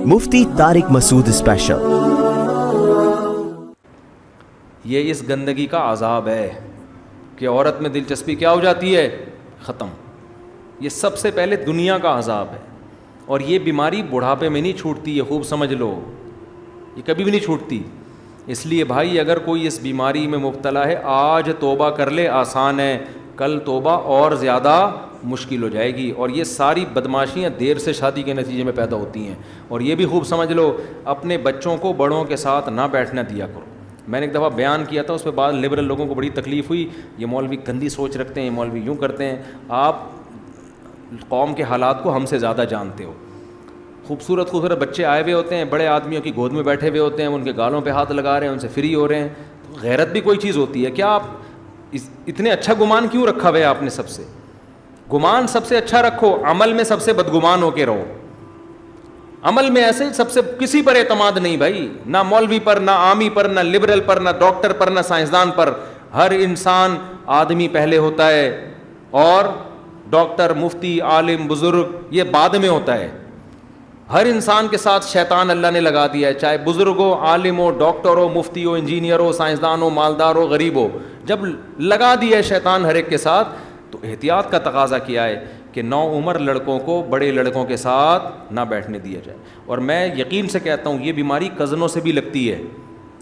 مفتی طارق مسعود special. یہ اس گندگی کا عذاب ہے کہ عورت میں دلچسپی کیا ہو جاتی ہے؟ ختم۔ یہ سب سے پہلے دنیا کا عذاب ہے، اور یہ بیماری بڑھاپے میں نہیں چھوٹتی، یہ خوب سمجھ لو، یہ کبھی بھی نہیں چھوٹتی۔ اس لیے بھائی اگر کوئی اس بیماری میں مبتلا ہے، آج توبہ کر لے، آسان ہے، کل توبہ اور زیادہ مشکل ہو جائے گی۔ اور یہ ساری بدماشیاں دیر سے شادی کے نتیجے میں پیدا ہوتی ہیں۔ اور یہ بھی خوب سمجھ لو، اپنے بچوں کو بڑوں کے ساتھ نہ بیٹھنا دیا کرو۔ میں نے ایک دفعہ بیان کیا تھا، اس پہ بعض لبرل لوگوں کو بڑی تکلیف ہوئی، یہ مولوی گندی سوچ رکھتے ہیں، یہ مولوی یوں کرتے ہیں۔ آپ قوم کے حالات کو ہم سے زیادہ جانتے ہو۔ خوبصورت خوبصورت بچے آئے ہوئے ہوتے ہیں، بڑے آدمیوں کی گود میں بیٹھے ہوئے ہوتے ہیں، ان کے گالوں پہ ہاتھ لگا رہے ہیں، ان سے فری ہو رہے ہیں۔ تو غیرت بھی کوئی چیز ہوتی ہے کیا؟ آپ اتنے اچھا گمان کیوں رکھا ہوا ہے آپ نے؟ سب سے گمان سب سے اچھا رکھو، عمل میں سب سے بدگمان ہو کے رہو۔ عمل میں ایسے سب سے کسی پر اعتماد نہیں بھائی، نہ مولوی پر، نہ عامی پر، نہ لبرل پر، نہ ڈاکٹر پر، نہ سائنسدان پر۔ ہر انسان آدمی پہلے ہوتا ہے، اور ڈاکٹر، مفتی، عالم، بزرگ یہ بعد میں ہوتا ہے۔ ہر انسان کے ساتھ شیطان اللہ نے لگا دیا ہے، چاہے بزرگ ہو، عالم ہو، ڈاکٹر ہو، مفتی ہو، انجینئر ہو، سائنسدان ہو، مالدار ہو، غریب ہو۔ جب لگا دیا ہے شیطان ہر ایک کے ساتھ، تو احتیاط کا تقاضا کیا ہے کہ نوعمر لڑکوں کو بڑے لڑکوں کے ساتھ نہ بیٹھنے دیا جائے۔ اور میں یقین سے کہتا ہوں یہ بیماری کزنوں سے بھی لگتی ہے۔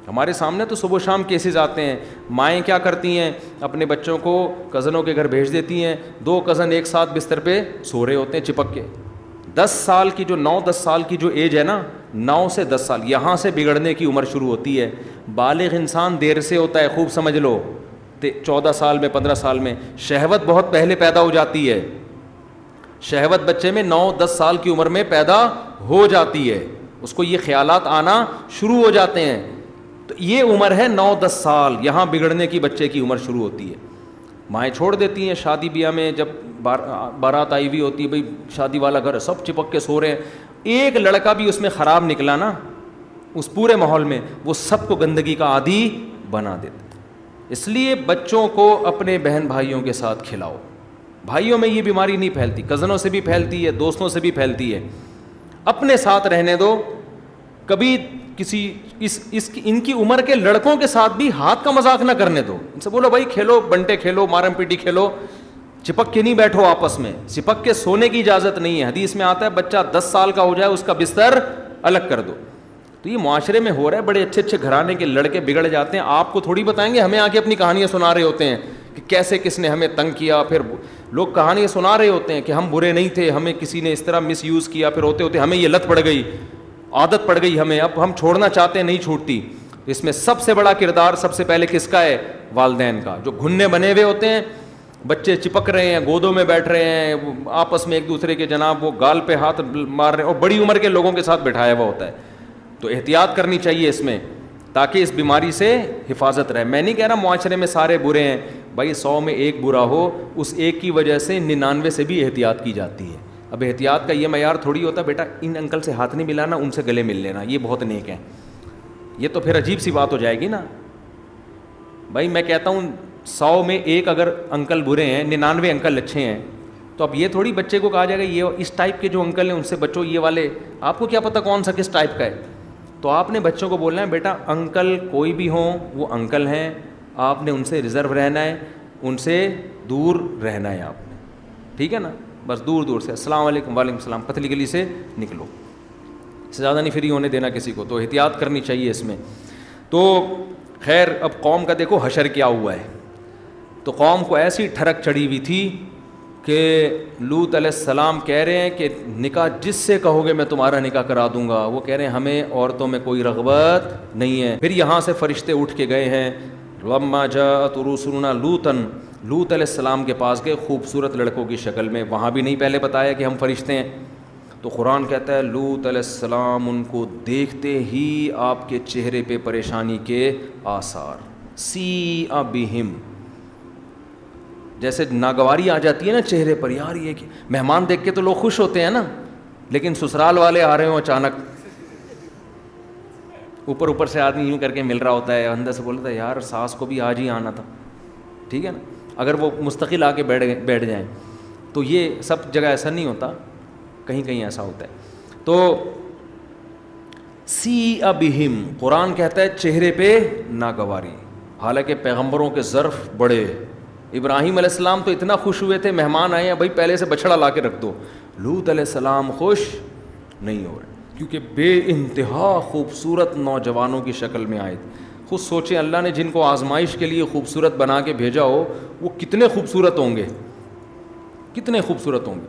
ہمارے سامنے تو صبح و شام کیسز آتے ہیں، مائیں کیا کرتی ہیں، اپنے بچوں کو کزنوں کے گھر بھیج دیتی ہیں، 2 کزن ایک ساتھ بستر پہ سو رہے ہوتے ہیں چپک کے۔ 10 سال کی جو 9-10 سال کی جو ایج ہے نا، 9 سے 10 سال، یہاں سے بگڑنے کی عمر شروع ہوتی ہے۔ بالغ انسان دیر سے ہوتا ہے، خوب سمجھ لو، 14 سال میں، 15 سال میں۔ شہوت بہت پہلے پیدا ہو جاتی ہے، شہوت بچے میں 9-10 سال کی عمر میں پیدا ہو جاتی ہے، اس کو یہ خیالات آنا شروع ہو جاتے ہیں۔ تو یہ عمر ہے 9-10 سال، یہاں بگڑنے کی بچے کی عمر شروع ہوتی ہے۔ مائیں چھوڑ دیتی ہیں شادی بیاہ میں، جب بارات آئی ہوئی ہوتی ہے، بھئی شادی والا گھر، سب چپک کے سو رہے ہیں، ایک لڑکا بھی اس میں خراب نکلا نا، اس پورے ماحول میں، وہ سب کو گندگی کا عادی بنا دیتا۔ اس لیے بچوں کو اپنے بہن بھائیوں کے ساتھ کھلاؤ۔ بھائیوں میں یہ بیماری نہیں پھیلتی، کزنوں سے بھی پھیلتی ہے، دوستوں سے بھی پھیلتی ہے۔ اپنے ساتھ رہنے دو، کبھی کسی ان کی عمر کے لڑکوں کے ساتھ بھی ہاتھ کا مذاق نہ کرنے دو۔ ان سے بولو بھائی کھیلو، بنٹے کھیلو، مارم پیٹی کھیلو، چپک کے نہیں بیٹھو آپس میں، چپک کے سونے کی اجازت نہیں ہے۔ حدیث میں آتا ہے بچہ 10 سال کا ہو جائے اس کا بستر الگ کر دو۔ تو یہ معاشرے میں ہو رہا ہے، بڑے اچھے اچھے گھرانے کے لڑکے بگڑ جاتے ہیں، آپ کو تھوڑی بتائیں گے، ہمیں آ کے اپنی کہانیاں سنا رہے ہوتے ہیں کہ کیسے کس نے ہمیں تنگ کیا۔ پھر لوگ کہانیاں سنا رہے ہوتے ہیں کہ ہم برے نہیں تھے، ہمیں کسی نے اس طرح مس یوز کیا، پھر ہوتے ہوتے ہمیں یہ لت پڑ گئی، عادت پڑ گئی ہمیں، اب ہم چھوڑنا چاہتے ہیں، نہیں چھوٹتی۔ اس میں سب سے بڑا کردار سب سے پہلے کس کا ہے؟ والدین کا، جو گھننے بنے ہوئے ہوتے ہیں، بچے چپک رہے ہیں، گودوں میں بیٹھ رہے ہیں، آپس میں ایک دوسرے کے جناب وہ گال پہ ہاتھ مار رہے ہیں، اور بڑی عمر کے لوگوں کے ساتھ بٹھایا ہوا ہوتا ہے۔ تو احتیاط کرنی چاہیے اس میں، تاکہ اس بیماری سے حفاظت رہے۔ میں نہیں کہہ رہا معاشرے میں سارے برے ہیں، بھائی 100 میں ایک برا ہو، اس ایک کی وجہ سے 99 سے بھی احتیاط کی جاتی ہے۔ اب احتیاط کا یہ معیار تھوڑی ہوتا بیٹا ان انکل سے ہاتھ نہیں ملانا، ان سے گلے مل لینا، یہ بہت نیک ہے۔ یہ تو پھر عجیب سی بات ہو جائے گی نا۔ بھائی میں کہتا ہوں 100 میں ایک اگر انکل برے ہیں، 99 انکل اچھے ہیں، تو اب یہ تھوڑی بچے کو کہا جائے گا یہ اس ٹائپ کے جو انکل ہیں ان سے بچو، یہ والے آپ کو کیا پتہ کون سا کس ٹائپ کا ہے۔ تو آپ نے بچوں کو بولنا ہے بیٹا انکل کوئی بھی ہوں وہ انکل ہیں، آپ نے ان سے ریزرو رہنا ہے، ان سے دور رہنا ہے آپ نے، ٹھیک ہے نا؟ بس دور دور سے السلام علیکم، وعلیکم السلام، پتلی گلی سے نکلو، اس سے زیادہ نہیں فری ہونے دینا کسی کو۔ تو احتیاط کرنی چاہیے اس میں۔ تو خیر اب قوم کا دیکھو حشر کیا ہوا ہے۔ تو قوم کو ایسی ٹھڑک چڑھی ہوئی تھی کہ لوط علیہ السلام کہہ رہے ہیں کہ نکاح جس سے کہو گے میں تمہارا نکاح کرا دوں گا، وہ کہہ رہے ہیں ہمیں عورتوں میں کوئی رغبت نہیں ہے۔ پھر یہاں سے فرشتے اٹھ کے گئے ہیں، لما جاءت رسلنا لوطا، لوط علیہ السلام کے پاس گئے خوبصورت لڑکوں کی شکل میں، وہاں بھی نہیں پہلے بتایا کہ ہم فرشتے ہیں۔ تو قرآن کہتا ہے لوط علیہ السلام ان کو دیکھتے ہی آپ کے چہرے پہ پریشانی کے آثار، سیء بہم، جیسے ناگواری آ جاتی ہے نا چہرے پر، یار یہ کہ مہمان دیکھ کے تو لوگ خوش ہوتے ہیں نا، لیکن سسرال والے آ رہے ہوں اچانک، اوپر سے آدمی یوں کر کے مل رہا ہوتا ہے، اندر سے بولتا ہے یار ساس کو بھی آج ہی آنا تھا، ٹھیک ہے نا؟ اگر وہ مستقل آ کے بیٹھ جائیں تو یہ سب جگہ ایسا نہیں ہوتا، کہیں کہیں ایسا ہوتا ہے۔ تو سی ابہم، قرآن کہتا ہے چہرے پہ ناگواری، حالانکہ پیغمبروں کے ظرف بڑے. ابراہیم علیہ السلام تو اتنا خوش ہوئے تھے، مہمان آئے ہیں بھائی پہلے سے بچڑا لا کے رکھ دو. لوط علیہ السلام خوش نہیں ہو رہے کیونکہ بے انتہا خوبصورت نوجوانوں کی شکل میں آئے. خود سوچیں اللہ نے جن کو آزمائش کے لیے خوبصورت بنا کے بھیجا ہو وہ کتنے خوبصورت ہوں گے، کتنے خوبصورت ہوں گے.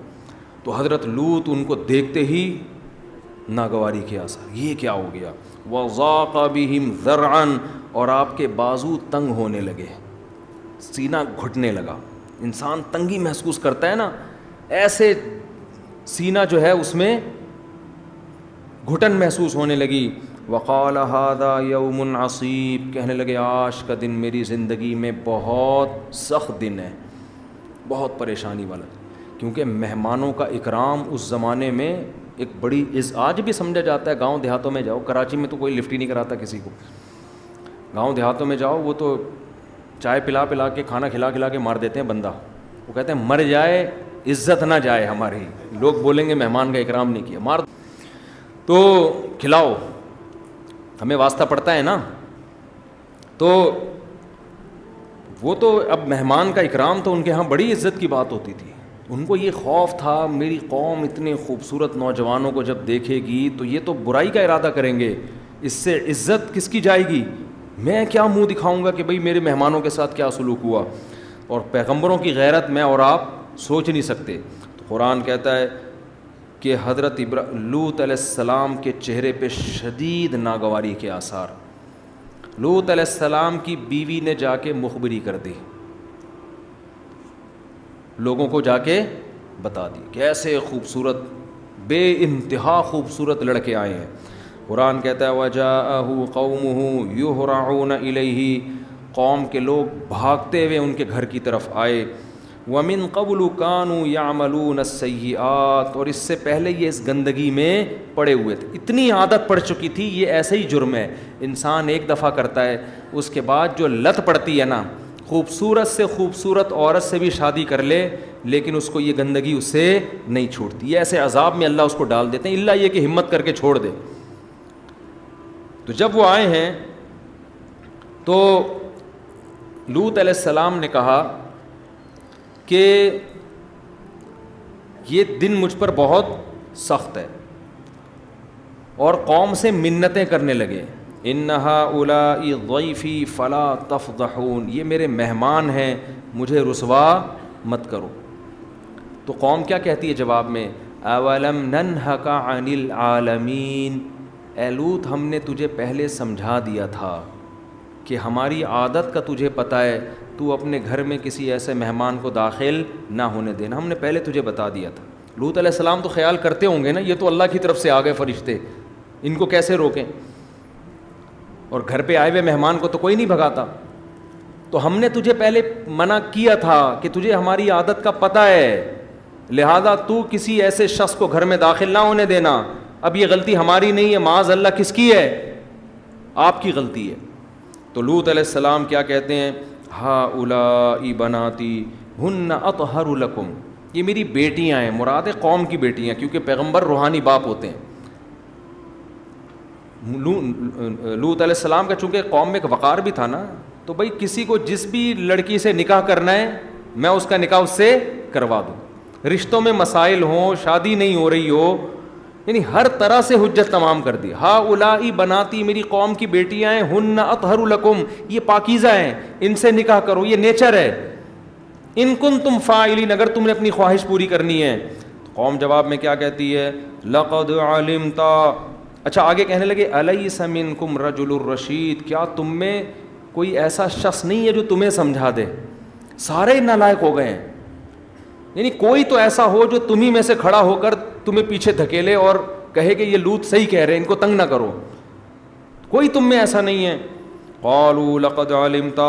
تو حضرت لوط ان کو دیکھتے ہی ناگواری کے آثار، یہ کیا ہو گیا. وَضَاقَ بِهِمْ ذَرْعًا، اور آپ کے بازو تنگ ہونے لگے، سینہ گھٹنے لگا. انسان تنگی محسوس کرتا ہے نا، ایسے سینہ جو ہے اس میں گھٹن محسوس ہونے لگی. وقال هذا یوم عصیب، کہنے لگے آج کا دن میری زندگی میں بہت سخت دن ہے، بہت پریشانی والا. کیونکہ مہمانوں کا اکرام اس زمانے میں ایک بڑی آج بھی سمجھا جاتا ہے. گاؤں دیہاتوں میں جاؤ، کراچی میں تو کوئی لفٹ ہی نہیں کراتا کسی کو. گاؤں دیہاتوں میں جاؤ وہ تو چائے پلا پلا کے کھانا کھلا کھلا کے مار دیتے ہیں بندہ. وہ کہتے ہیں مر جائے عزت نہ جائے ہماری، لوگ بولیں گے مہمان کا اکرام نہیں کیا، مار تو کھلاؤ، ہمیں واسطہ پڑتا ہے نا. تو وہ تو اب مہمان کا اکرام تو ان کے ہاں بڑی عزت کی بات ہوتی تھی. ان کو یہ خوف تھا میری قوم اتنے خوبصورت نوجوانوں کو جب دیکھے گی تو یہ تو برائی کا ارادہ کریں گے، اس سے عزت کس کی جائے گی، میں کیا منہ دکھاؤں گا کہ بھئی میرے مہمانوں کے ساتھ کیا سلوک ہوا. اور پیغمبروں کی غیرت میں اور آپ سوچ نہیں سکتے. تو قرآن کہتا ہے کہ حضرت لوط علیہ السلام کے چہرے پہ شدید ناگواری کے آثار. لوط علیہ السلام کی بیوی نے جا کے مخبری کر دی، لوگوں کو جا کے بتا دی کہ ایسے خوبصورت بے انتہا خوبصورت لڑکے آئے ہیں. قرآن کہتا ہے وَجَاءَهُ قَوْمُهُ يُهْرَعُونَ إِلَيْهِ، قوم کے لوگ بھاگتے ہوئے ان کے گھر کی طرف آئے. وَمِن قَبْلُ كَانُوا يَعْمَلُونَ السَّيِّئَاتِ، اور اس سے پہلے یہ اس گندگی میں پڑے ہوئے تھے، اتنی عادت پڑ چکی تھی. یہ ایسے ہی جرم ہے، انسان ایک دفعہ کرتا ہے اس کے بعد جو لت پڑتی ہے نا، خوبصورت سے خوبصورت عورت سے بھی شادی کر لے لیکن اس کو یہ گندگی اس سے نہیں چھوڑتی. یہ ایسے عذاب میں اللہ اس کو ڈال دیتے ہیں، الا یہ کہ ہمت کر کے چھوڑ دے. تو جب وہ آئے ہیں تو لوط علیہ السلام نے کہا کہ یہ دن مجھ پر بہت سخت ہے، اور قوم سے منتیں کرنے لگے. ان هؤلاء ضیفی فلا تفضحون، یہ میرے مہمان ہیں مجھے رسوا مت کرو. تو قوم کیا کہتی ہے جواب میں، اولم ننہک عن العالمین، اے لوط ہم نے تجھے پہلے سمجھا دیا تھا کہ ہماری عادت کا تجھے پتہ ہے، تو اپنے گھر میں کسی ایسے مہمان کو داخل نہ ہونے دینا، ہم نے پہلے تجھے بتا دیا تھا. لوط علیہ السلام تو خیال کرتے ہوں گے نا یہ تو اللہ کی طرف سے آ گئے فرشتے، ان کو کیسے روکیں، اور گھر پہ آئے ہوئے مہمان کو تو کوئی نہیں بھگاتا. تو ہم نے تجھے پہلے منع کیا تھا کہ تجھے ہماری عادت کا پتہ ہے، لہذا تو کسی ایسے شخص کو گھر میں داخل نہ ہونے دینا. اب یہ غلطی ہماری نہیں ہے، معاذ اللہ کس کی ہے، آپ کی غلطی ہے. تو لوط علیہ السلام کیا کہتے ہیں، ہؤلاء بناتی ہن اطہر لکم، یہ میری بیٹیاں ہیں، مراد ہے قوم کی بیٹیاں، کیونکہ پیغمبر روحانی باپ ہوتے ہیں. لوط علیہ السلام کا چونکہ قوم میں ایک وقار بھی تھا نا، تو بھائی کسی کو جس بھی لڑکی سے نکاح کرنا ہے میں اس کا نکاح اس سے کروا دوں. رشتوں میں مسائل ہوں، شادی نہیں ہو رہی ہو، یعنی ہر طرح سے حجت تمام کر دی. ہؤلاء بناتی، میری قوم کی بیٹیاں ہیں، ہن اطہر لکم، یہ پاکیزہ ہیں، ان سے نکاح کرو، یہ نیچر ہے. ان کنتم فاعلین، اگر تم نے اپنی خواہش پوری کرنی ہے. قوم جواب میں کیا کہتی ہے، لقد علمت، اچھا آگے کہنے لگے الیس منکم رجل الرشید، کیا تم میں کوئی ایسا شخص نہیں ہے جو تمہیں سمجھا دے، سارے نالائق ہو گئے ہیں، یعنی کوئی تو ایسا ہو جو تمہیں میں سے کھڑا ہو کر تمہیں پیچھے دھکیلے اور کہے کہ یہ لوط صحیح کہہ رہے ہیں، ان کو تنگ نہ کرو، کوئی تم میں ایسا نہیں ہے. قالوا لقد علمت،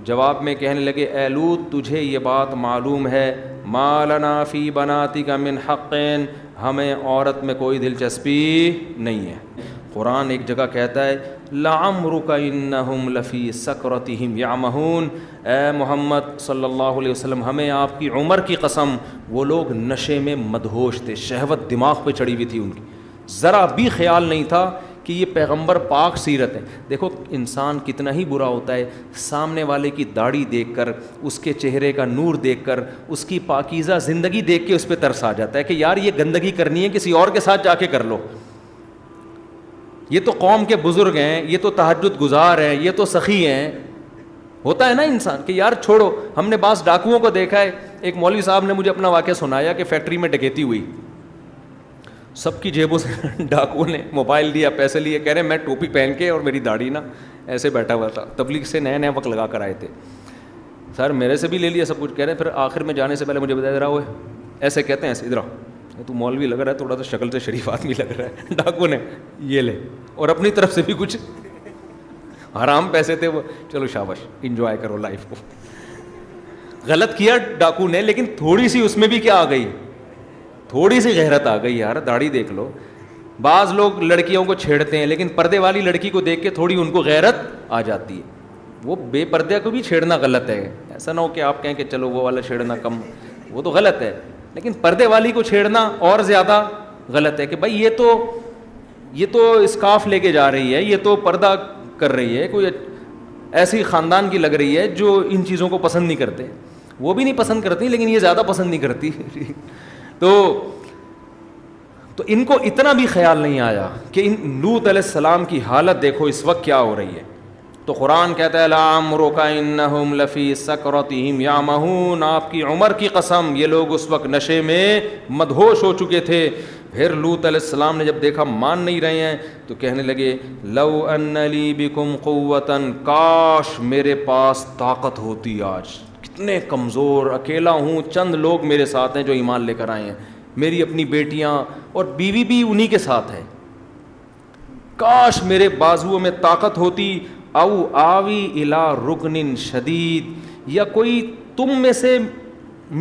جواب میں کہنے لگے اے لوط تجھے یہ بات معلوم ہے، ما لنا فی بناتک من حق، ہمیں عورت میں کوئی دلچسپی نہیں ہے. قرآن ایک جگہ کہتا ہے لعمرک انہم لفی سکرتہم یعمہون، اے محمد صلی اللہ علیہ وسلم ہمیں آپ کی عمر کی قسم وہ لوگ نشے میں مدہوش تھے، شہوت دماغ پہ چڑھی ہوئی تھی ان کی، ذرا بھی خیال نہیں تھا کہ یہ پیغمبر پاک سیرت ہے. دیکھو انسان کتنا ہی برا ہوتا ہے، سامنے والے کی داڑھی دیکھ کر، اس کے چہرے کا نور دیکھ کر، اس کی پاکیزہ زندگی دیکھ کے اس پہ ترس آ جاتا ہے کہ یار یہ گندگی کرنی ہے کسی اور کے ساتھ جا کے کر لو. یہ تو قوم کے بزرگ ہیں، یہ تو تہجد گزار ہیں، یہ تو سخی ہیں. ہوتا ہے نا انسان کہ یار چھوڑو. ہم نے بعض ڈاکوؤں کو دیکھا ہے. ایک مولوی صاحب نے مجھے اپنا واقعہ سنایا کہ فیکٹری میں ڈکیتی ہوئی، سب کی جیبوں سے ڈاکوؤں نے موبائل لیا، پیسے لیے. کہہ رہے میں ٹوپی پہن کے اور میری داڑھی نا ایسے بیٹھا ہوا تھا، تبلیغ سے نئے وقت لگا کر آئے تھے. سر میرے سے بھی لے لیا سب کچھ. کہہ رہے پھر آخر میں جانے سے پہلے مجھے بتایا رہا ہوئے ایسے کہتے ہیں ایسے ادھر تو مولوی لگ رہا ہے، تھوڑا سا شکل سے شریف آدمی لگ رہا ہے. ڈاکو نے یہ لے، اور اپنی طرف سے بھی کچھ حرام پیسے تھے وہ. چلو شاباش، انجوائے کرو لائف کو. غلط کیا ڈاکو نے، لیکن تھوڑی سی اس میں بھی کیا آ گئی، تھوڑی سی غیرت آ گئی. یار داڑھی دیکھ لو. بعض لوگ لڑکیوں کو چھیڑتے ہیں، لیکن پردے والی لڑکی کو دیکھ کے تھوڑی ان کو غیرت آ جاتی ہے. وہ بے پردے کو بھی چھیڑنا غلط ہے. ایسا نہ ہو کہ آپ کہیں کہ چلو وہ والا چھیڑنا کم، وہ تو غلط ہے. لیکن پردے والی کو چھیڑنا اور زیادہ غلط ہے کہ بھائی یہ تو اسکارف لے کے جا رہی ہے، یہ تو پردہ کر رہی ہے، کوئی ایسی خاندان کی لگ رہی ہے جو ان چیزوں کو پسند نہیں کرتے. وہ بھی نہیں پسند کرتی، لیکن یہ زیادہ پسند نہیں کرتی. تو ان کو اتنا بھی خیال نہیں آیا کہ ان لوط علیہ السلام کی حالت دیکھو اس وقت کیا ہو رہی ہے. تو قرآن کہتا ہے لعمرک انہم لفی سکرتہم یعمہون، آپ کی عمر کی قسم یہ لوگ اس وقت نشے میں مدہوش ہو چکے تھے. پھر لوط علیہ السلام نے جب دیکھا مان نہیں رہے ہیں تو کہنے لگے لو ان لی بکم قوتا، کاش میرے پاس طاقت ہوتی. آج کتنے کمزور، اکیلا ہوں، چند لوگ میرے ساتھ ہیں جو ایمان لے کر آئے ہیں، میری اپنی بیٹیاں اور بیوی بھی انہی کے ساتھ ہے. کاش میرے بازوؤں میں طاقت ہوتی. او آوی الی رکن شدید، یا کوئی تم میں سے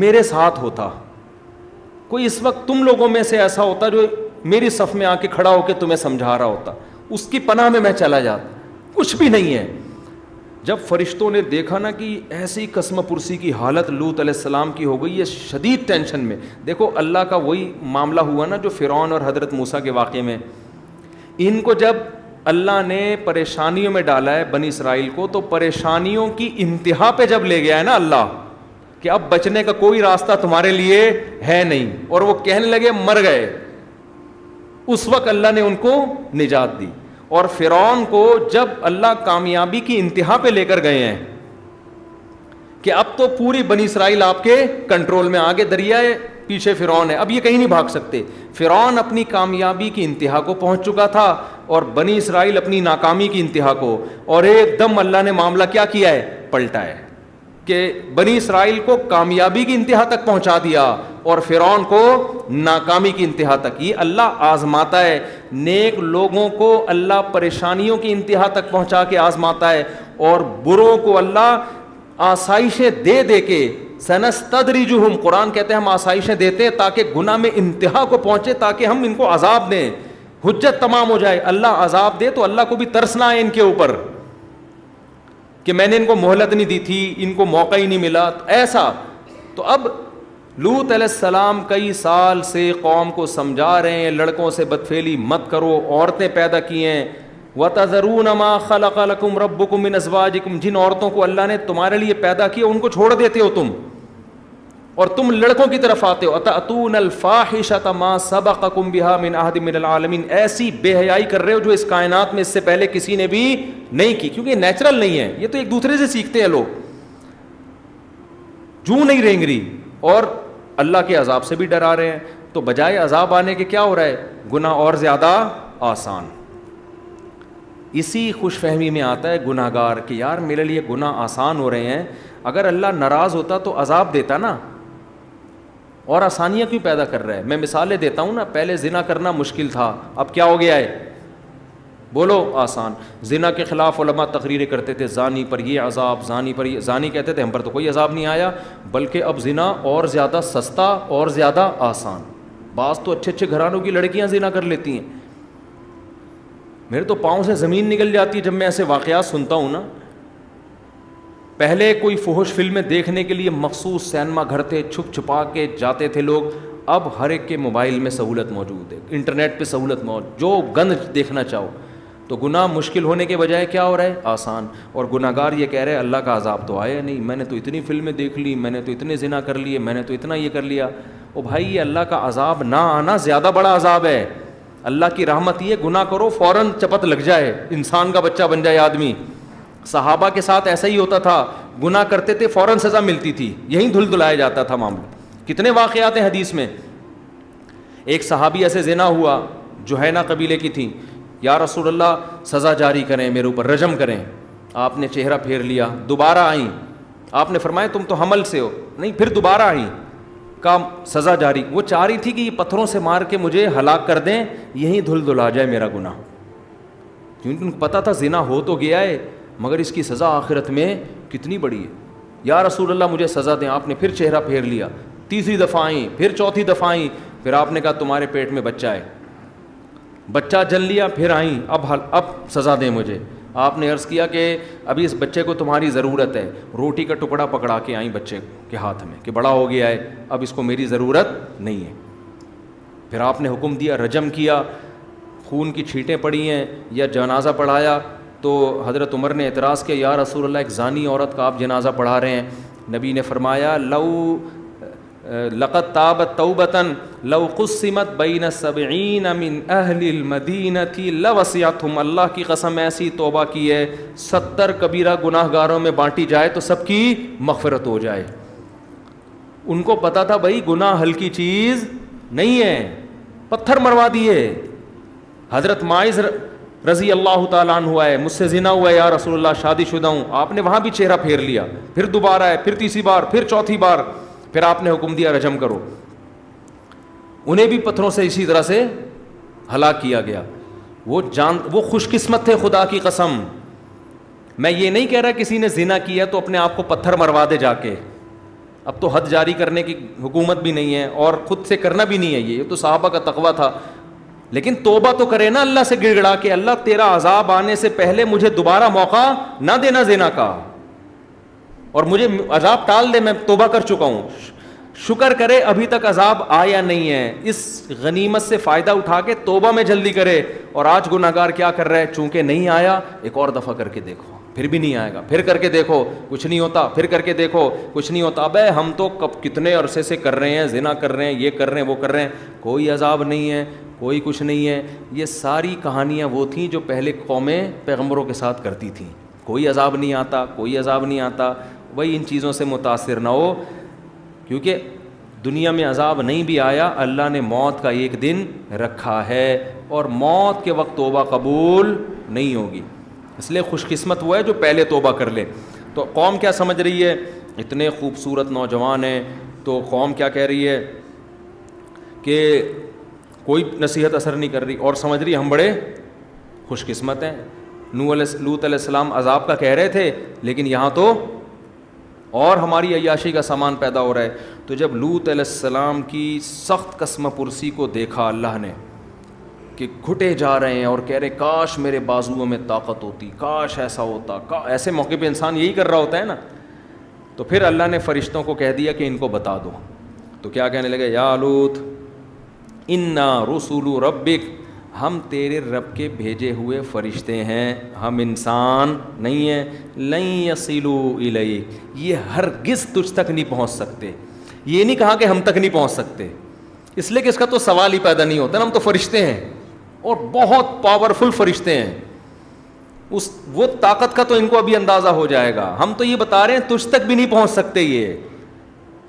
میرے ساتھ ہوتا، کوئی اس وقت تم لوگوں میں سے ایسا ہوتا جو میری صف میں آ کے کھڑا ہو کے تمہیں سمجھا رہا ہوتا، اس کی پناہ میں چلا جاتا. کچھ بھی نہیں ہے. جب فرشتوں نے دیکھا نا کہ ایسی قسم پرسی کی حالت لوط علیہ السلام کی ہو گئی، یہ شدید ٹینشن میں. دیکھو اللہ کا وہی معاملہ ہوا نا جو فرعون اور حضرت موسیٰ کے واقعے میں. ان کو جب اللہ نے پریشانیوں میں ڈالا ہے بنی اسرائیل کو، تو پریشانیوں کی انتہا پہ جب لے گیا ہے نا اللہ کہ اب بچنے کا کوئی راستہ تمہارے لیے ہے نہیں، اور وہ کہنے لگے مر گئے، اس وقت اللہ نے ان کو نجات دی. اور فرعون کو جب اللہ کامیابی کی انتہا پہ لے کر گئے ہیں کہ اب تو پوری بنی اسرائیل آپ کے کنٹرول میں، آگے دریا ہے، پیچھے فرعون ہے، اب یہ کہیں نہیں بھاگ سکتے. فرعون اپنی کامیابی کی انتہا کو پہنچ چکا تھا اور بنی اسرائیل اپنی ناکامی کی انتہا کو، اور ایک دم اللہ نے معاملہ کیا کیا ہے، پلٹا ہے کہ بنی اسرائیل کو کامیابی کی انتہا تک پہنچا دیا اور فرعون کو ناکامی کی انتہا تک. یہ اللہ آزماتا ہے نیک لوگوں کو، اللہ پریشانیوں کی انتہا تک پہنچا کے آزماتا ہے، اور بروں کو اللہ آسائشیں دے دے کے سنستدرجہم، قرآن کہتے ہیں ہم آسائشیں دیتے ہیں تاکہ گناہ میں انتہا کو پہنچے، تاکہ ہم ان کو عذاب دیں، حجت تمام ہو جائے. اللہ عذاب دے تو اللہ کو بھی ترس نہ آئے ان کے اوپر کہ میں نے ان کو مہلت نہیں دی تھی، ان کو موقع ہی نہیں ملا ایسا. تو اب لوط علیہ السلام کئی سال سے قوم کو سمجھا رہے ہیں لڑکوں سے بدفعلی مت کرو، عورتیں پیدا کی ہیں. وَتَذَرُونَ مَا خَلَقَ لَكُمْ رَبُّكُم مِّنْ أَزْوَاجِكُمْ، جن عورتوں کو اللہ نے تمہارے لیے پیدا کیا ان کو چھوڑ دیتے ہو تم، اور تم لڑکوں کی طرف آتے ہو. أَتَأْتُونَ الْفَاحِشَةَ مَا سَبَقَكُم بِهَا مِنْ أَحَدٍ مِّنَ الْعَالَمِينَ، ایسی بے حیائی کر رہے ہو جو اس کائنات میں اس سے پہلے کسی نے بھی نہیں کی، کیونکہ نیچرل نہیں ہے، یہ تو ایک دوسرے سے سیکھتے ہیں لوگ. جو نہیں رینگ رہی اور اللہ کے عذاب سے بھی ڈرا رہے ہیں، تو بجائے عذاب آنے کے کیا ہو رہا ہے، گناہ اور زیادہ آسان. اسی خوش فہمی میں آتا ہے گناہ گار کہ یار میرے لیے گناہ آسان ہو رہے ہیں، اگر اللہ ناراض ہوتا تو عذاب دیتا نا، اور آسانیاں کیوں پیدا کر رہا ہے. میں مثالیں دیتا ہوں نا، پہلے زنا کرنا مشکل تھا، اب کیا ہو گیا ہے، بولو آسان. زنا کے خلاف علماء تقریریں کرتے تھے، زانی پر یہ عذاب، زانی پر یہ، زانی کہتے تھے ہم پر تو کوئی عذاب نہیں آیا، بلکہ اب زنا اور زیادہ سستا اور زیادہ آسان. بعض تو اچھے اچھے گھرانوں کی لڑکیاں زنا کر لیتی ہیں، میرے تو پاؤں سے زمین نکل جاتی ہے جب میں ایسے واقعات سنتا ہوں نا. پہلے کوئی فحش فلمیں دیکھنے کے لیے مخصوص سینما گھر تھے، چھپ چھپا کے جاتے تھے لوگ، اب ہر ایک کے موبائل میں سہولت موجود ہے، انٹرنیٹ پہ سہولت موجود، جو گند دیکھنا چاہو. تو گناہ مشکل ہونے کے بجائے کیا ہو رہا ہے؟ آسان. اور گناہ گار یہ کہہ رہے اللہ کا عذاب تو آیا نہیں, میں نے تو اتنی فلمیں دیکھ لی, میں نے تو اتنے زنا کر لیے, میں نے تو اتنا یہ کر لیا. او بھائی یہ اللہ کا عذاب نہ آنا زیادہ بڑا عذاب ہے. اللہ کی رحمت یہ گناہ کرو فوراً چپت لگ جائے, انسان کا بچہ بن جائے آدمی. صحابہ کے ساتھ ایسا ہی ہوتا تھا, گناہ کرتے تھے فوراً سزا ملتی تھی, یہیں دھل دھلایا جاتا تھا معاملہ. کتنے واقعات ہیں حدیث میں. ایک صحابی ایسے زنا ہوا, جوہینہ قبیلے کی تھیں, یا رسول اللہ سزا جاری کریں میرے اوپر, رجم کریں. آپ نے چہرہ پھیر لیا, دوبارہ آئیں, آپ نے فرمایا تم تو حمل سے ہو, نہیں پھر دوبارہ آئیں, کا سزا جاری. وہ چاہ رہی تھی کہ یہ پتھروں سے مار کے مجھے ہلاک کر دیں, یہیں دھل دھلا جائے میرا گناہ, کیونکہ ان کو پتہ تھا زنا ہو تو گیا ہے مگر اس کی سزا آخرت میں کتنی بڑی ہے. یا رسول اللہ مجھے سزا دیں. آپ نے پھر چہرہ پھیر لیا, تیسری دفعہ آئیں, پھر چوتھی دفعہ آئیں, پھر آپ نے کہا تمہارے پیٹ میں بچہ ہے, بچہ جن لیا, پھر آئیں, اب سزا دیں مجھے. آپ نے عرض کیا کہ ابھی اس بچے کو تمہاری ضرورت ہے. روٹی کا ٹکڑا پکڑا کے آئیں بچے کے ہاتھ میں کہ بڑا ہو گیا ہے, اب اس کو میری ضرورت نہیں ہے. پھر آپ نے حکم دیا, رجم کیا, خون کی چھینٹیں پڑی ہیں, یا جنازہ پڑھایا. تو حضرت عمر نے اعتراض کیا, یا رسول اللہ ایک زانی عورت کا آپ جنازہ پڑھا رہے ہیں. نبی نے فرمایا لقد تابت توبتاً لو قسمت بین 70 من اہل المدینۃ لوسعتہم. اللہ کی قسم ایسی توبہ کی ہے 70 کبیرہ گناہ گاروں میں بانٹی جائے تو سب کی مغفرت ہو جائے. ان کو پتا تھا بھائی گناہ ہلکی چیز نہیں ہے, پتھر مروا دیے. حضرت معاذ رضی اللہ تعالیٰ عنہ ہے, مجھ سے زنا ہوا ہے یا رسول اللہ, شادی شدہ ہوں. آپ نے وہاں بھی چہرہ پھیر لیا, پھر دوبارہ ہے, پھر تیسری بار, پھر چوتھی بار, پھر آپ نے حکم دیا رجم کرو. انہیں بھی پتھروں سے اسی طرح سے ہلاک کیا گیا. وہ خوش قسمت تھے خدا کی قسم. میں یہ نہیں کہہ رہا کسی نے زنا کیا تو اپنے آپ کو پتھر مروا دے جا کے, اب تو حد جاری کرنے کی حکومت بھی نہیں ہے اور خود سے کرنا بھی نہیں ہے, یہ تو صحابہ کا تقویٰ تھا. لیکن توبہ تو کرے نا اللہ سے گڑ گڑا کے, اللہ تیرا عذاب آنے سے پہلے مجھے دوبارہ موقع نہ دینا زنا کا, اور مجھے عذاب ٹال دے, میں توبہ کر چکا ہوں. شکر کرے ابھی تک عذاب آیا نہیں ہے, اس غنیمت سے فائدہ اٹھا کے توبہ میں جلدی کرے. اور آج گناہ گار کیا کر رہا ہے, چونکہ نہیں آیا ایک اور دفعہ کر کے دیکھو, پھر بھی نہیں آئے گا, پھر کر کے دیکھو کچھ نہیں ہوتا, پھر کر کے دیکھو کچھ نہیں ہوتا. ابے ہم تو کتنے عرصے سے کر رہے ہیں, زنا کر رہے ہیں, یہ کر رہے ہیں, وہ کر رہے ہیں, کوئی عذاب نہیں ہے, کوئی کچھ نہیں ہے. یہ ساری کہانیاں وہ تھیں جو پہلے قومیں پیغمبروں کے ساتھ کرتی تھیں. کوئی عذاب نہیں آتا, کوئی عذاب نہیں آتا. وہی ان چیزوں سے متاثر نہ ہو, کیونکہ دنیا میں عذاب نہیں بھی آیا, اللہ نے موت کا ایک دن رکھا ہے, اور موت کے وقت توبہ قبول نہیں ہوگی. اس لیے خوش قسمت وہ ہے جو پہلے توبہ کر لے. تو قوم کیا سمجھ رہی ہے, اتنے خوبصورت نوجوان ہیں, تو قوم کیا کہہ رہی ہے کہ کوئی نصیحت اثر نہیں کر رہی, اور سمجھ رہی ہم بڑے خوش قسمت ہیں. لوط علیہ السلام عذاب کا کہہ رہے تھے, لیکن یہاں تو اور ہماری عیاشی کا سامان پیدا ہو رہا ہے. تو جب لوط علیہ السلام کی سخت قسم پرسی کو دیکھا اللہ نے کہ گھٹے جا رہے ہیں اور کہہ رہے کاش میرے بازوؤں میں طاقت ہوتی, کاش ایسا ہوتا, ایسے موقع پہ انسان یہی کر رہا ہوتا ہے نا. تو پھر اللہ نے فرشتوں کو کہہ دیا کہ ان کو بتا دو. تو کیا کہنے لگے, یا لوط انا رسول ربک, ہم تیرے رب کے بھیجے ہوئے فرشتے ہیں, ہم انسان نہیں ہیں. لن یصلوا الیک, یہ ہرگز تجھ تک نہیں پہنچ سکتے. یہ نہیں کہا کہ ہم تک نہیں پہنچ سکتے, اس لیے کہ اس کا تو سوال ہی پیدا نہیں ہوتا نا, ہم تو فرشتے ہیں اور بہت پاورفل فرشتے ہیں. وہ طاقت کا تو ان کو ابھی اندازہ ہو جائے گا. ہم تو یہ بتا رہے ہیں تجھ تک بھی نہیں پہنچ سکتے, یہ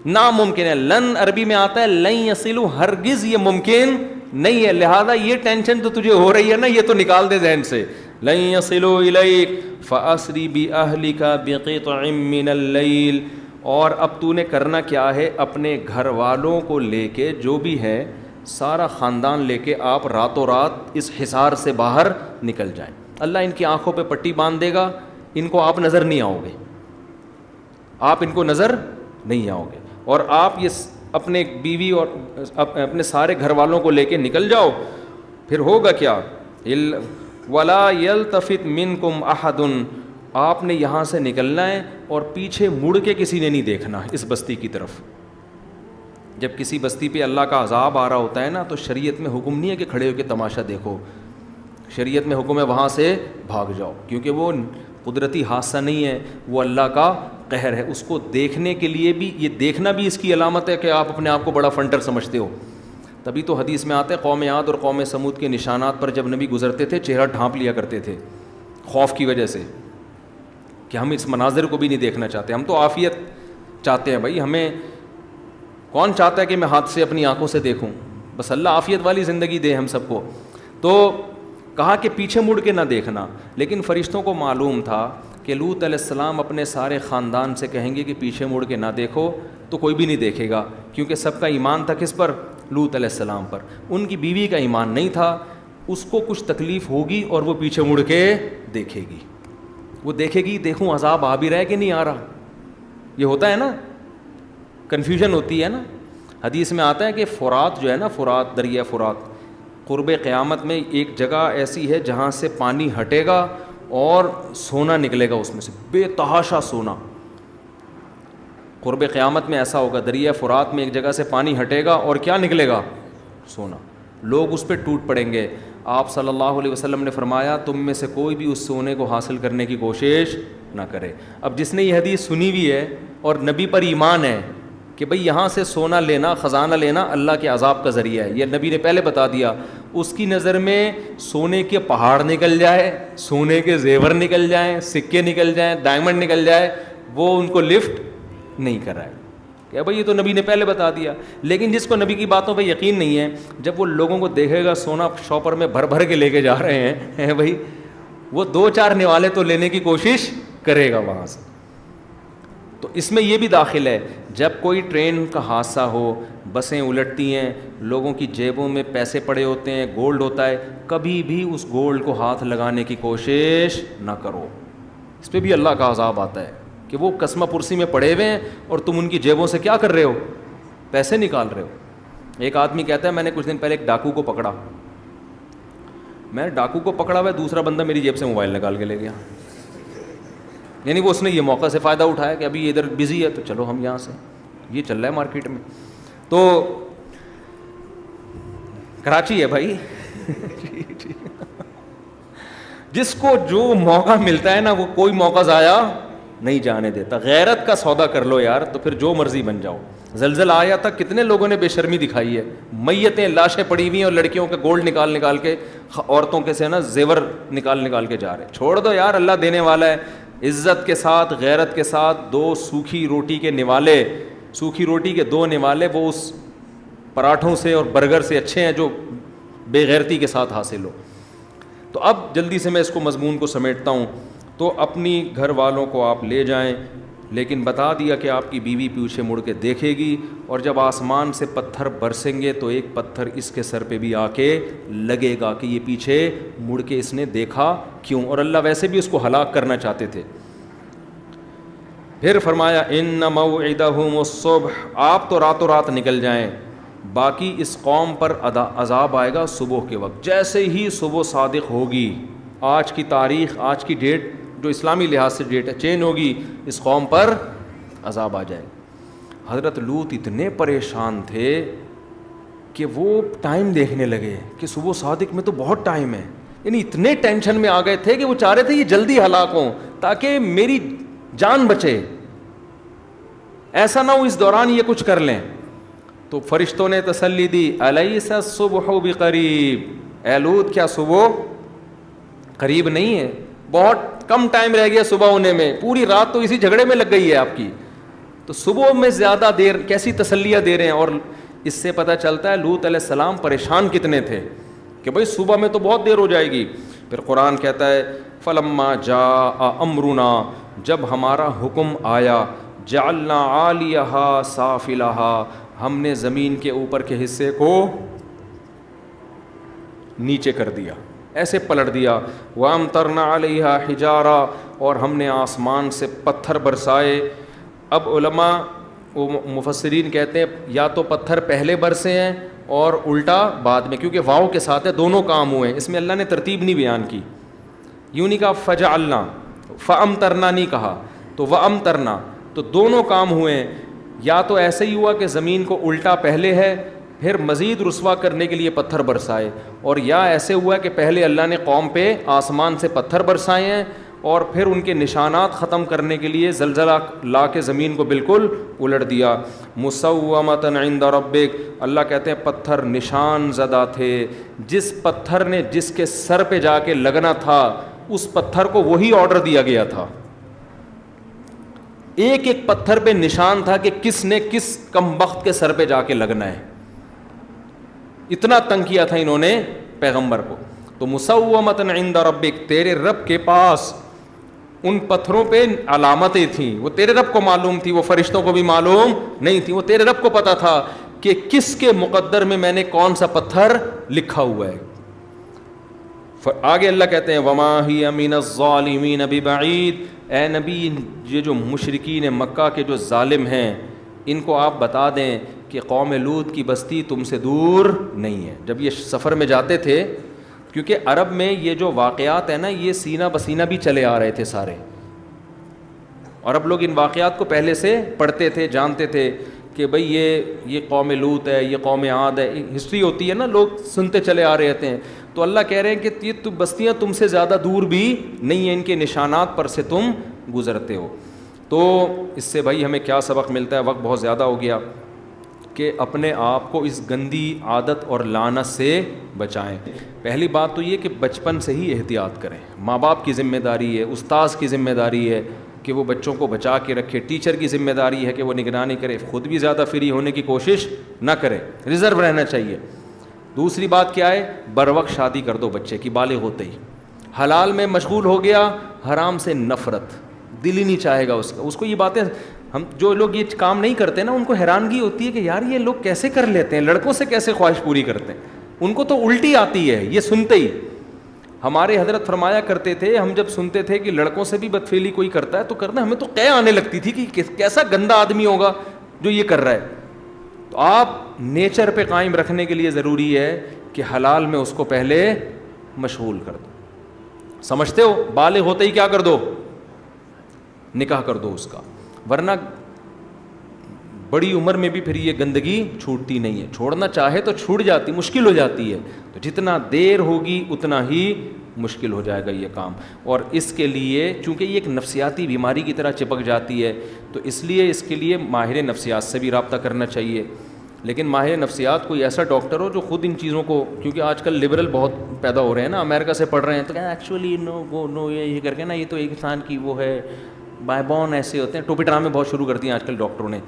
ناممکن ہے. لن عربی میں آتا ہے لن یصلوا, ہرگز یہ ممکن نہیں ہے. لہذا یہ ٹینشن تو تجھے ہو رہی ہے نا, یہ تو نکال دے ذہن سے. لن یصلوا الیک فاسری باہلک بقطع من اللیل, اور اب تو نے کرنا کیا ہے, اپنے گھر والوں کو لے کے, جو بھی ہے سارا خاندان لے کے آپ راتوں رات اس حصار سے باہر نکل جائیں. اللہ ان کی آنکھوں پہ پٹی باندھ دے گا, ان کو آپ نظر نہیں آؤ گے, آپ ان کو نظر نہیں آؤ گے, اور آپ یہ اپنے بیوی اور اپنے سارے گھر والوں کو لے کے نکل جاؤ. پھر ہوگا کیا, ولا یلتفت منکم احد, آپ نے یہاں سے نکلنا ہے اور پیچھے مڑ کے کسی نے نہیں دیکھنا اس بستی کی طرف. جب کسی بستی پہ اللہ کا عذاب آ رہا ہوتا ہے نا, تو شریعت میں حکم نہیں ہے کہ کھڑے ہو کے تماشا دیکھو. شریعت میں حکم ہے وہاں سے بھاگ جاؤ، کیونکہ وہ قدرتی حادثہ نہیں ہے، وہ اللہ کا قہر ہے. اس کو دیکھنے کے لیے بھی، یہ دیکھنا بھی اس کی علامت ہے کہ آپ اپنے آپ کو بڑا فنٹر سمجھتے ہو. تبھی تو حدیث میں آتا ہے قوم عاد اور قوم سمود کے نشانات پر جب نبی گزرتے تھے چہرہ ڈھانپ لیا کرتے تھے خوف کی وجہ سے کہ ہم اس مناظر کو بھی نہیں دیکھنا چاہتے. ہم تو عافیت چاہتے ہیں بھائی، ہمیں کون چاہتا ہے کہ میں ہاتھ سے اپنی آنکھوں سے دیکھوں؟ بس اللہ عافیت والی زندگی دے ہم سب کو. تو کہا کہ پیچھے مڑ کے نہ دیکھنا. لیکن فرشتوں کو معلوم تھا کہ لوط علیہ السلام اپنے سارے خاندان سے کہیں گے کہ پیچھے مڑ کے نہ دیکھو، تو کوئی بھی نہیں دیکھے گا، کیونکہ سب کا ایمان تھا کس پر؟ لوط علیہ السلام پر. ان کی بیوی کا ایمان نہیں تھا، اس کو کچھ تکلیف ہوگی اور وہ پیچھے مڑ کے دیکھے گی. وہ دیکھے گی دیکھوں عذاب آ بھی رہا ہے کہ نہیں آ رہا. یہ ہوتا ہے نا، کنفیوژن ہوتی ہے نا. حدیث میں آتا ہے کہ فرات جو ہے نا، فرات، دریا فرات، قرب قیامت میں ایک جگہ ایسی ہے جہاں سے پانی ہٹے گا اور سونا نکلے گا اس میں سے، بے تحاشا سونا. قرب قیامت میں ایسا ہوگا، دریا فرات میں ایک جگہ سے پانی ہٹے گا اور کیا نکلے گا؟ سونا. لوگ اس پہ ٹوٹ پڑیں گے. آپ صلی اللہ علیہ وسلم نے فرمایا تم میں سے کوئی بھی اس سونے کو حاصل کرنے کی کوشش نہ کرے. اب جس نے یہ حدیث سنی ہوئی ہے اور نبی پر ایمان ہے کہ بھئی یہاں سے سونا لینا، خزانہ لینا اللہ کے عذاب کا ذریعہ ہے، یہ نبی نے پہلے بتا دیا. اس کی نظر میں سونے کے پہاڑ نکل جائے، سونے کے زیور نکل جائیں، سکے نکل جائیں، ڈائمنڈ نکل جائے، وہ ان کو لفٹ نہیں کرائے کہ بھئی یہ تو نبی نے پہلے بتا دیا. لیکن جس کو نبی کی باتوں پہ یقین نہیں ہے، جب وہ لوگوں کو دیکھے گا سونا شاپر میں بھر بھر کے لے کے جا رہے ہیں بھئی، وہ 2-4 نوالے تو لینے کی کوشش کرے گا وہاں سے. تو اس میں یہ بھی داخل ہے، جب کوئی ٹرین کا حادثہ ہو، بسیں الٹتی ہیں، لوگوں کی جیبوں میں پیسے پڑے ہوتے ہیں، گولڈ ہوتا ہے، کبھی بھی اس گولڈ کو ہاتھ لگانے کی کوشش نہ کرو. اس پہ بھی اللہ کا عذاب آتا ہے کہ وہ قسمہ پرسی میں پڑے ہوئے ہیں اور تم ان کی جیبوں سے کیا کر رہے ہو؟ پیسے نکال رہے ہو. ایک آدمی کہتا ہے میں نے کچھ دن پہلے ایک ڈاکو کو پکڑا. میں ڈاکو کو پکڑا ہوا ہے، دوسرا بندہ میری جیب سے موبائل نکال کے لے گیا. یعنی وہ اس نے یہ موقع سے فائدہ اٹھایا کہ ابھی ادھر بزی ہے تو چلو ہم یہاں سے، یہ چل رہا ہے مارکیٹ میں. تو کراچی ہے بھائی جس کو جو موقع ملتا ہے نا وہ کوئی موقع ضائع نہیں جانے دیتا. غیرت کا سودا کر لو یار، تو پھر جو مرضی بن جاؤ. زلزلہ آیا تھا، کتنے لوگوں نے بے شرمی دکھائی ہے، میتیں لاشیں پڑی ہوئی ہیں اور لڑکیوں کے گولڈ نکال کے، عورتوں کے سے نا زیور نکال کے جا رہے. چھوڑ دو یار، اللہ دینے والا ہے. عزت کے ساتھ، غیرت کے ساتھ 2 سوکھی روٹی کے نوالے، سوکھی روٹی کے 2 نوالے وہ اس پراٹھوں سے اور برگر سے اچھے ہیں جو بے غیرتی کے ساتھ حاصل ہو. تو اب جلدی سے میں اس کو مضمون کو سمیٹتا ہوں. تو اپنی گھر والوں کو آپ لے جائیں، لیکن بتا دیا کہ آپ کی بیوی پیچھے مڑ کے دیکھے گی، اور جب آسمان سے پتھر برسیں گے تو ایک پتھر اس کے سر پہ بھی آ کے لگے گا کہ یہ پیچھے مڑ کے اس نے دیکھا کیوں. اور اللہ ویسے بھی اس کو ہلاک کرنا چاہتے تھے. پھر فرمایا ان موعدہم الصبح، آپ تو راتوں رات نکل جائیں، باقی اس قوم پر عذاب آئے گا صبح کے وقت. جیسے ہی صبح صادق ہوگی، آج کی تاریخ، آج کی ڈیٹ جو اسلامی لحاظ سے ڈیٹ ہے چینج ہوگی، اس قوم پر عذاب آ جائے. حضرت لوط اتنے پریشان تھے کہ وہ ٹائم دیکھنے لگے کہ صبح صادق میں تو بہت ٹائم ہے. یعنی اتنے ٹینشن میں آ گئے تھے کہ وہ چاہ رہے تھے یہ جلدی ہلاک ہوں تاکہ میری جان بچے، ایسا نہ ہو اس دوران یہ کچھ کر لیں. تو فرشتوں نے تسلی دی، الیس الصبح بقریب، اے لوط کیا صبح قریب نہیں ہے؟ بہت کم ٹائم رہ گیا صبح ہونے میں، پوری رات تو اسی جھگڑے میں لگ گئی ہے آپ کی. تو صبح میں زیادہ دیر کیسی تسلیاں دے رہے ہیں. اور اس سے پتہ چلتا ہے لوط علیہ السلام پریشان کتنے تھے کہ بھائی صبح میں تو بہت دیر ہو جائے گی. پھر قرآن کہتا ہے فلما جاء امرنا، جب ہمارا حکم آیا، جعلنا عالیہا سافلہا، ہم نے زمین کے اوپر کے حصے کو نیچے کر دیا، ایسے پلٹ دیا. وَأَمْطَرْنَا عَلَيْهَا حِجَارًا، اور ہم نے آسمان سے پتھر برسائے. اب علماء مفسرین کہتے ہیں یا تو پتھر پہلے برسے ہیں اور الٹا بعد میں، کیونکہ واو کے ساتھ ہے، دونوں کام ہوئے ہیں. اس میں اللہ نے ترتیب نہیں بیان کی، یوں نہیں کہا فجعلنا، فَأَمْطَرْنَا نہیں کہا، تو وَأَمْطَرْنَا، تو دونوں کام ہوئے ہیں. یا تو ایسے ہی ہوا کہ زمین کو الٹا پہلے ہے پھر مزید رسوا کرنے کے لیے پتھر برسائے. اور یا ایسے ہوا کہ پہلے اللہ نے قوم پہ آسمان سے پتھر برسائے ہیں اور پھر ان کے نشانات ختم کرنے کے لیے زلزلہ لا کے زمین کو بالکل الٹ دیا. مسومۃ عند ربک, اللہ کہتے ہیں پتھر نشان زدہ تھے. جس پتھر نے جس کے سر پہ جا کے لگنا تھا اس پتھر کو وہی آرڈر دیا گیا تھا. ایک ایک پتھر پہ نشان تھا کہ کس نے کس کمبخت کے سر پہ جا کے لگنا ہے. اتنا تنگ کیا تھا انہوں نے پیغمبر کو. تو مسومۃ عند ربک, تیرے رب کے پاس ان پتھروں پہ علامتیں تھیں. وہ تیرے رب کو معلوم تھی, وہ فرشتوں کو بھی معلوم نہیں تھی. وہ تیرے رب کو پتا تھا کہ کس کے مقدر میں نے کون سا پتھر لکھا ہوا ہے. آگے اللہ کہتے ہیں وما ہی من الظالمین ببعید, اے نبی یہ جو مشرکین مکہ کے جو ظالم ہیں ان کو آپ بتا دیں کہ قوم لوط کی بستی تم سے دور نہیں ہے. جب یہ سفر میں جاتے تھے, کیونکہ عرب میں یہ جو واقعات ہیں نا یہ سینہ بسینہ بھی چلے آ رہے تھے سارے. عرب لوگ ان واقعات کو پہلے سے پڑھتے تھے, جانتے تھے کہ بھئی یہ قوم لوط ہے, یہ قوم عاد ہے. ہسٹری ہوتی ہے نا, لوگ سنتے چلے آ رہے ہیں. تو اللہ کہہ رہے ہیں کہ یہ بستیاں تم سے زیادہ دور بھی نہیں ہیں, ان کے نشانات پر سے تم گزرتے ہو. تو اس سے بھائی ہمیں کیا سبق ملتا ہے؟ وقت بہت زیادہ ہو گیا. کہ اپنے آپ کو اس گندی عادت اور لعنت سے بچائیں. پہلی بات تو یہ کہ بچپن سے ہی احتیاط کریں. ماں باپ کی ذمہ داری ہے, استاذ کی ذمہ داری ہے کہ وہ بچوں کو بچا کے رکھے, ٹیچر کی ذمہ داری ہے کہ وہ نگرانی کرے, خود بھی زیادہ فری ہونے کی کوشش نہ کرے, ریزرو رہنا چاہیے. دوسری بات کیا ہے؟ بر وقت شادی کر دو بچے کی بالغ ہوتے ہی. حلال میں مشغول ہو گیا, حرام سے نفرت, دل ہی نہیں چاہے گا اس کو یہ باتیں. ہم جو لوگ یہ کام نہیں کرتے نا ان کو حیرانگی ہوتی ہے کہ یار یہ لوگ کیسے کر لیتے ہیں, لڑکوں سے کیسے خواہش پوری کرتے ہیں. ان کو تو الٹی آتی ہے یہ سنتے ہی. ہمارے حضرت فرمایا کرتے تھے, ہم جب سنتے تھے کہ لڑکوں سے بھی بدفعلی کوئی کرتا ہے تو کرنا, ہمیں تو قے آنے لگتی تھی کہ کیسا گندا آدمی ہوگا جو یہ کر رہا ہے. تو آپ نیچر پہ قائم رکھنے کے لیے ضروری ہے کہ حلال میں اس کو پہلے مشغول کر دو. سمجھتے ہو؟ بالغ ہوتے ہی کیا کر دو؟ نکاح کر دو اس کا, ورنہ بڑی عمر میں بھی پھر یہ گندگی چھوٹتی نہیں ہے. چھوڑنا چاہے تو چھوٹ جاتی, مشکل ہو جاتی ہے. تو جتنا دیر ہوگی اتنا ہی مشکل ہو جائے گا یہ کام. اور اس کے لیے چونکہ یہ ایک نفسیاتی بیماری کی طرح چپک جاتی ہے تو اس لیے اس کے لیے ماہر نفسیات سے بھی رابطہ کرنا چاہیے. لیکن ماہر نفسیات کوئی ایسا ڈاکٹر ہو جو خود ان چیزوں کو, کیونکہ آج کل لبرل بہت پیدا ہو رہے ہیں نا, امریکہ سے پڑھ رہے ہیں تو کہتے ہیں ایکچولی نو یہ کر کے نا یہ تو ایک انسان کی وہ ہے, بائی بورن ایسے ہوتے ہیں. ٹوپی ڈرامے بہت شروع کرتی ہیں آج کل ڈاکٹروں نے.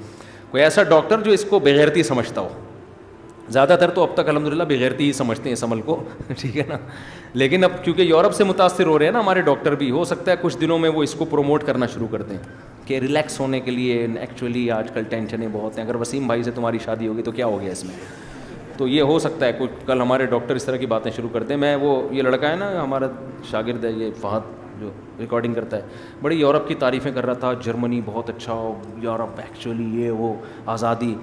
کوئی ایسا ڈاکٹر جو اس کو بغیرتی سمجھتا ہو. زیادہ تر تو اب تک الحمدللہ بغیرتی ہی سمجھتے ہیں اس عمل کو, ٹھیک ہے نا. لیکن اب کیونکہ یورپ سے متاثر ہو رہے ہیں نا ہمارے ڈاکٹر بھی, ہو سکتا ہے کچھ دنوں میں وہ اس کو پروموٹ کرنا شروع کر دیں کہ ریلیکس ہونے کے لیے. ایکچولی آج کل ٹینشنیں بہت ہیں, اگر وسیم بھائی سے تمہاری شادی ہوگی تو کیا ہو گیا اس میں. تو یہ ہو سکتا ہے کچھ کل ہمارے ڈاکٹر اس طرح کی باتیں شروع کر دیں. میں یہ لڑکا ہے نا ہمارا شاگرد ہے, یہ فہد جو ریکارڈنگ کرتا ہے, بڑی یورپ کی تعریفیں کر رہا تھا, جرمنی بہت اچھا ہو, یورپ ایکچولی یہ وہ آزادی.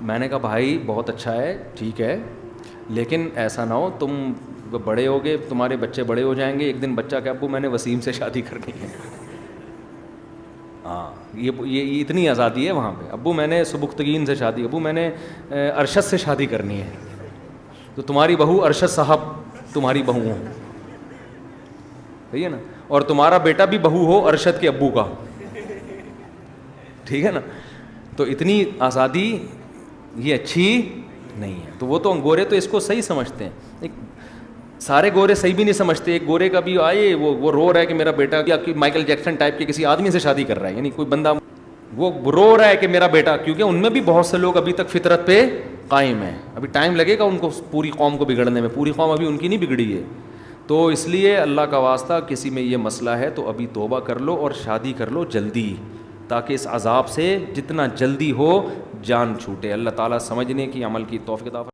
میں نے کہا بھائی بہت اچھا ہے, ٹھیک ہے, لیکن ایسا نہ ہو تم بڑے ہوگے, تمہارے بچے بڑے ہو جائیں گے, ایک دن بچہ کہ ابو میں نے وسیم سے شادی کرنی ہے. ہاں یہ اتنی آزادی ہے وہاں پہ. ابو میں نے سبکتگین سے شادی, ابو میں نے ارشد سے شادی کرنی ہے. تو تمہاری بہو ارشد صاحب تمہاری بہو ہو, صحیح ہے نا, اور تمہارا بیٹا بھی بہو ہو ارشد کے ابو کا, ٹھیک ہے نا. تو اتنی آزادی یہ اچھی نہیں ہے. تو وہ تو گورے تو اس کو صحیح سمجھتے ہیں, سارے گورے صحیح بھی نہیں سمجھتے. ایک گورے کا بھی آئے وہ رو رہا ہے کہ میرا بیٹا یا مائیکل جیکسن ٹائپ کے کسی آدمی سے شادی کر رہا ہے, یعنی کوئی بندہ وہ رو رہا ہے کہ میرا بیٹا, کیونکہ ان میں بھی بہت سے لوگ ابھی تک فطرت پہ قائم ہیں. ابھی ٹائم لگے گا ان کو پوری قوم کو بگڑنے میں, پوری قوم ابھی ان کی نہیں بگڑی ہے. تو اس لیے اللہ کا واسطہ کسی میں یہ مسئلہ ہے تو ابھی توبہ کر لو اور شادی کر لو جلدی, تاکہ اس عذاب سے جتنا جلدی ہو جان چھوٹے. اللہ تعالیٰ سمجھنے کی عمل کی توفیق عطا فرمائے.